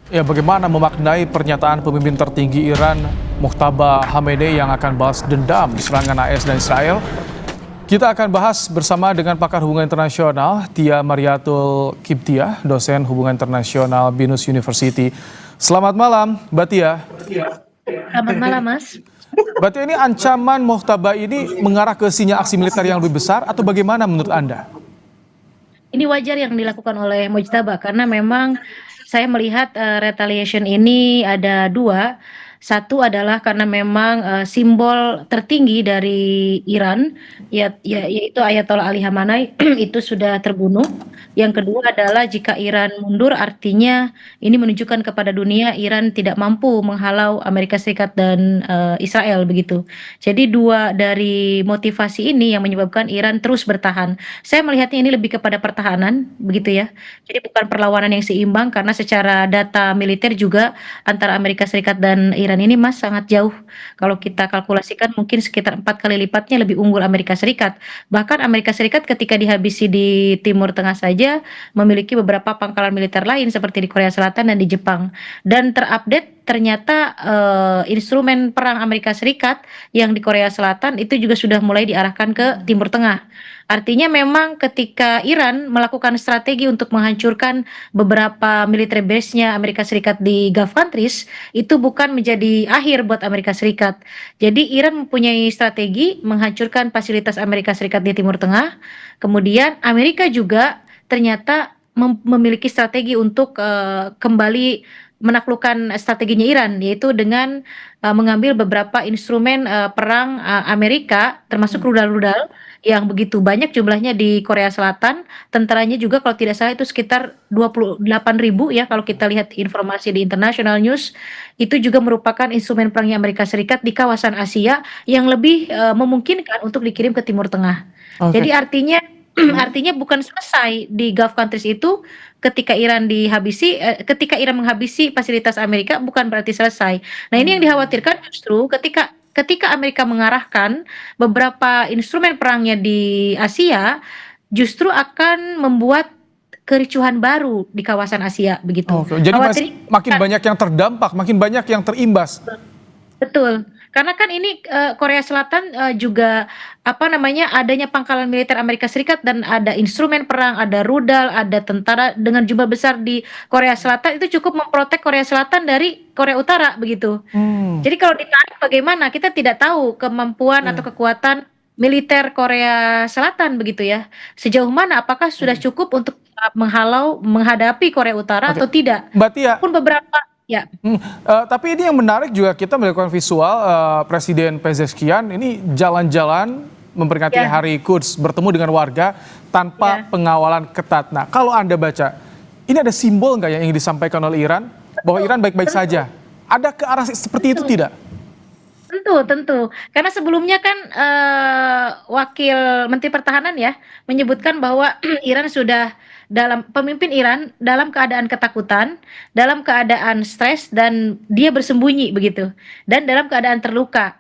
Ya, bagaimana memaknai pernyataan pemimpin tertinggi Iran, Mojtaba Khamenei yang akan balas dendam serangan AS dan Israel? Kita akan bahas bersama dengan pakar hubungan internasional, Tia Mariatul Kiptiah, dosen hubungan internasional BINUS University. Selamat malam, Mbak Tia. Selamat malam, Mas. Mbak Tia, ini ancaman Mojtaba ini mengarah ke sinyal aksi militer yang lebih besar atau bagaimana menurut Anda? Ini wajar yang dilakukan oleh Mojtaba karena memang saya melihat retaliation ini ada dua. Satu adalah karena memang simbol tertinggi dari Iran, yaitu Ayatollah Ali Khamenei itu sudah terbunuh. Yang kedua adalah jika Iran mundur, artinya ini menunjukkan kepada dunia Iran tidak mampu menghalau Amerika Serikat dan Israel begitu. Jadi dua dari motivasi ini yang menyebabkan Iran terus bertahan. Saya melihatnya ini lebih kepada pertahanan, begitu ya. Jadi bukan perlawanan yang seimbang karena secara data militer juga antara Amerika Serikat dan Iran ini Mas sangat jauh. Kalau kita kalkulasikan mungkin sekitar 4 kali lipatnya lebih unggul Amerika Serikat. Bahkan Amerika Serikat ketika dihabisi di Timur Tengah saja memiliki beberapa pangkalan militer lain seperti di Korea Selatan dan di Jepang. Dan terupdate ternyata instrumen perang Amerika Serikat yang di Korea Selatan itu juga sudah mulai diarahkan ke Timur Tengah. Artinya memang ketika Iran melakukan strategi untuk menghancurkan beberapa military base-nya Amerika Serikat di Gulf countries, itu bukan menjadi akhir buat Amerika Serikat. Jadi Iran mempunyai strategi menghancurkan fasilitas Amerika Serikat di Timur Tengah. Kemudian Amerika juga ternyata memiliki strategi untuk kembali menaklukkan strateginya Iran, yaitu dengan mengambil beberapa instrumen perang Amerika, termasuk rudal-rudal yang begitu banyak jumlahnya di Korea Selatan. Tentaranya juga kalau tidak salah itu sekitar 28.000 ya, kalau kita lihat informasi di international news, itu juga merupakan instrumen perangnya Amerika Serikat di kawasan Asia yang lebih memungkinkan untuk dikirim ke Timur Tengah. Oke. Jadi artinya artinya bukan selesai di Gulf countries itu ketika Iran ketika Iran menghabisi fasilitas Amerika bukan berarti selesai. Nah, ini yang dikhawatirkan justru ketika Amerika mengarahkan beberapa instrumen perangnya di Asia, justru akan membuat kericuhan baru di kawasan Asia begitu. Oke, jadi makin Khawatir banyak yang terdampak, makin banyak yang terimbas. Betul, karena kan ini, Korea Selatan, juga, apa namanya, adanya pangkalan militer Amerika Serikat dan ada instrumen perang, ada rudal, ada tentara dengan jumlah besar di Korea Selatan, itu cukup memprotek Korea Selatan dari Korea Utara, begitu. Hmm. Jadi kalau ditarik bagaimana, kita tidak tahu kemampuan atau kekuatan militer Korea Selatan, begitu ya. Sejauh mana, apakah sudah cukup untuk, menghadapi Korea Utara Oke, atau tidak? Mbak Tia. Pun beberapa ya. Tapi ini yang menarik juga kita melakukan visual Presiden Pezeshkian ini jalan-jalan memperingati Ya. Hari Quds bertemu dengan warga tanpa Ya. pengawalan ketat. Nah, kalau Anda baca, ini ada simbol nggak yang ingin disampaikan oleh Iran bahwa Iran baik-baik saja? Ada ke arah seperti itu tidak? Tentu tentu. Karena sebelumnya kan, Wakil Menteri Pertahanan ya, menyebutkan bahwa pemimpin Iran dalam keadaan ketakutan, dalam keadaan stres, dan dia bersembunyi begitu, dan dalam keadaan terluka.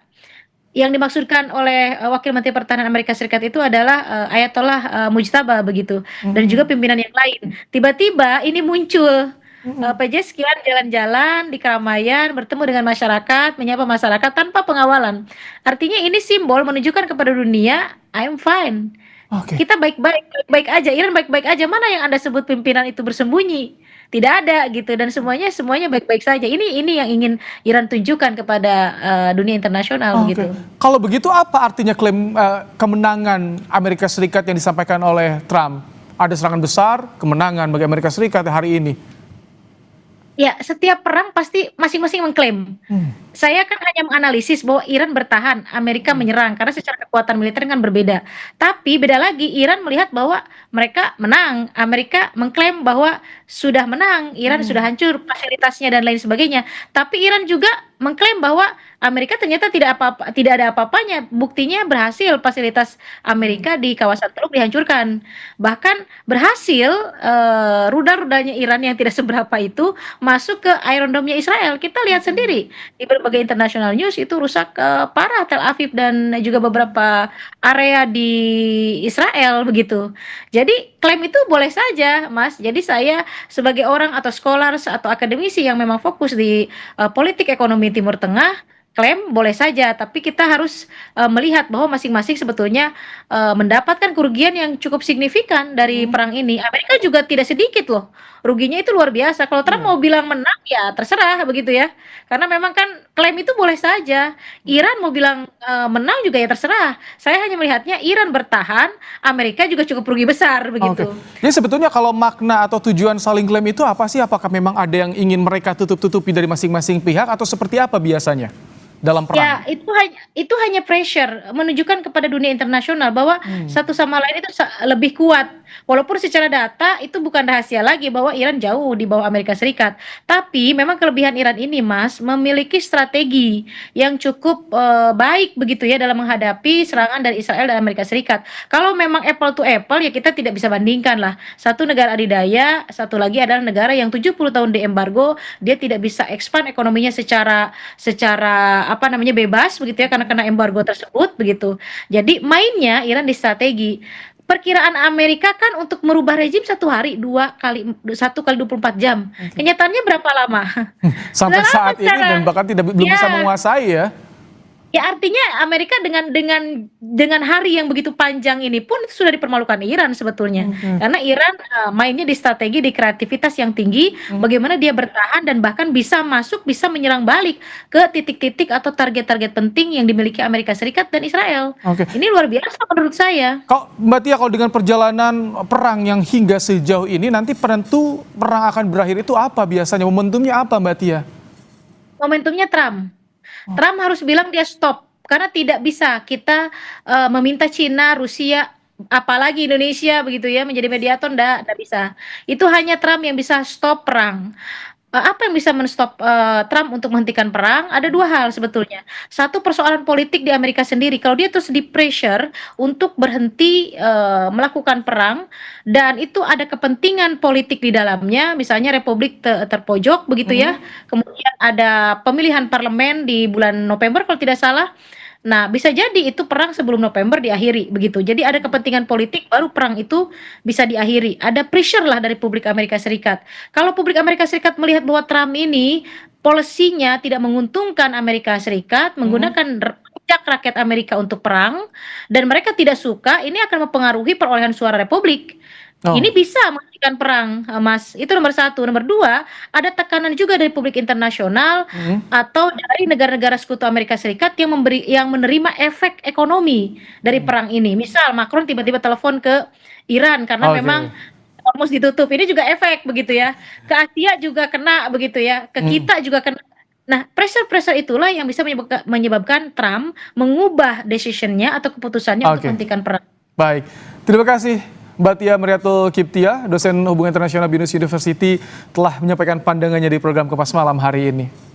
Yang dimaksudkan oleh Wakil Menteri Pertahanan Amerika Serikat itu adalah Ayatollah Mujtaba begitu, dan juga pimpinan yang lain. Tiba-tiba ini muncul Pejeskian jalan-jalan di keramaian, bertemu dengan masyarakat, menyapa masyarakat tanpa pengawalan. Artinya ini simbol menunjukkan kepada dunia, I'm fine. Oke. Kita baik-baik, baik aja, Iran baik-baik aja. Mana yang Anda sebut pimpinan itu bersembunyi? Tidak ada gitu, dan semuanya semuanya baik-baik saja. Ini yang ingin Iran tunjukkan kepada dunia internasional Oke. begitu. Kalau begitu apa artinya klaim kemenangan Amerika Serikat yang disampaikan oleh Trump? Ada serangan besar, kemenangan bagi Amerika Serikat hari ini. Ya, setiap perang pasti masing-masing mengklaim. Saya kan hanya menganalisis bahwa Iran bertahan, Amerika menyerang, karena secara kekuatan militer kan berbeda. Tapi beda lagi, Iran melihat bahwa mereka menang, Amerika mengklaim bahwa sudah menang, Iran sudah hancur fasilitasnya dan lain sebagainya. Tapi Iran juga mengklaim bahwa Amerika ternyata tidak ada apa-apanya. Buktinya berhasil fasilitas Amerika di kawasan Teluk dihancurkan. Bahkan berhasil rudal-rudalnya Iran yang tidak seberapa itu masuk ke Iron Dome-nya Israel. Kita lihat sendiri di berbagai international news itu rusak parah Tel Aviv dan juga beberapa area di Israel begitu. Jadi klaim itu boleh saja, Mas. Jadi saya sebagai orang atau scholars atau akademisi yang memang fokus di politik ekonomi Timur Tengah, klaim boleh saja, tapi kita harus melihat bahwa masing-masing sebetulnya mendapatkan kerugian yang cukup signifikan dari perang ini. Amerika juga tidak sedikit loh, ruginya itu luar biasa. Kalau Trump mau bilang menang ya terserah begitu ya, karena memang kan klaim itu boleh saja. Iran mau bilang menang juga ya terserah. Saya hanya melihatnya Iran bertahan, Amerika juga cukup rugi besar Oke. begitu. Jadi sebetulnya kalau makna atau tujuan saling klaim itu apa sih? Apakah memang ada yang ingin mereka tutup-tutupi dari masing-masing pihak atau seperti apa biasanya dalam Ya, perang? itu hanya pressure menunjukkan kepada dunia internasional bahwa satu sama lain itu lebih kuat. Walaupun secara data itu bukan rahasia lagi bahwa Iran jauh di bawah Amerika Serikat. Tapi memang kelebihan Iran ini, Mas, memiliki strategi yang cukup baik begitu ya dalam menghadapi serangan dari Israel dan Amerika Serikat. Kalau memang apple to apple ya kita tidak bisa bandingkan lah. Satu negara adidaya, satu lagi adalah negara yang 70 tahun di embargo, dia tidak bisa expand ekonominya secara secara apa namanya bebas begitu ya karena kena embargo tersebut begitu. Jadi mainnya Iran di strategi. Perkiraan Amerika kan untuk merubah rejim 1 hari 1 kali 24 jam. Kenyataannya berapa lama? Sudah Sampai lama saat ini dan sekarang. bahkan belum bisa Ya. menguasai ya. Ya artinya Amerika dengan hari yang begitu panjang ini pun itu sudah dipermalukan Iran sebetulnya. Oke. Karena Iran mainnya di strategi, di kreativitas yang tinggi, bagaimana dia bertahan dan bahkan bisa masuk, bisa menyerang balik ke titik-titik atau target-target penting yang dimiliki Amerika Serikat dan Israel. Oke. Ini luar biasa menurut saya. Kalau Mbak Tia, kalau dengan perjalanan perang yang hingga sejauh ini, nanti penentu perang akan berakhir itu apa biasanya? Momentumnya apa Mbak Tia? Momentumnya Trump. Trump harus bilang dia stop karena tidak bisa kita meminta Cina, Rusia, apalagi Indonesia begitu ya menjadi mediator ndak bisa. Itu hanya Trump yang bisa stop perang. Apa yang bisa menstop Trump untuk menghentikan perang? Ada dua hal sebetulnya. Satu persoalan politik di Amerika sendiri. Kalau dia terus di pressure untuk berhenti melakukan perang dan itu ada kepentingan politik di dalamnya, misalnya Republik terpojok begitu ya. Kemudian ada pemilihan parlemen di bulan November kalau tidak salah. Nah, bisa jadi itu perang sebelum November diakhiri begitu. Jadi ada kepentingan politik baru perang itu bisa diakhiri. Ada pressure lah dari publik Amerika Serikat. Kalau publik Amerika Serikat melihat bahwa Trump ini polisinya tidak menguntungkan Amerika Serikat, menggunakan pajak rakyat Amerika untuk perang, dan mereka tidak suka, ini akan mempengaruhi perolehan suara Republik. Ini Oh, bisa menghentikan perang, Mas. Itu nomor satu. Nomor dua, ada tekanan juga dari publik internasional atau dari negara-negara sekutu Amerika Serikat yang menerima efek ekonomi dari perang ini. Misal Macron tiba-tiba telepon ke Iran karena memang oke. Hormuz ditutup. Ini juga efek begitu ya. Ke Asia juga kena begitu ya. Ke kita juga kena. Nah, pressure-pressure itulah yang bisa menyebabkan Trump mengubah decision-nya atau keputusannya untuk Oke. menghentikan perang. Baik, terima kasih Mbak Tia Meriatul Kiptia, dosen Hubungan Internasional BINUS University telah menyampaikan pandangannya di program Kompas Malam hari ini.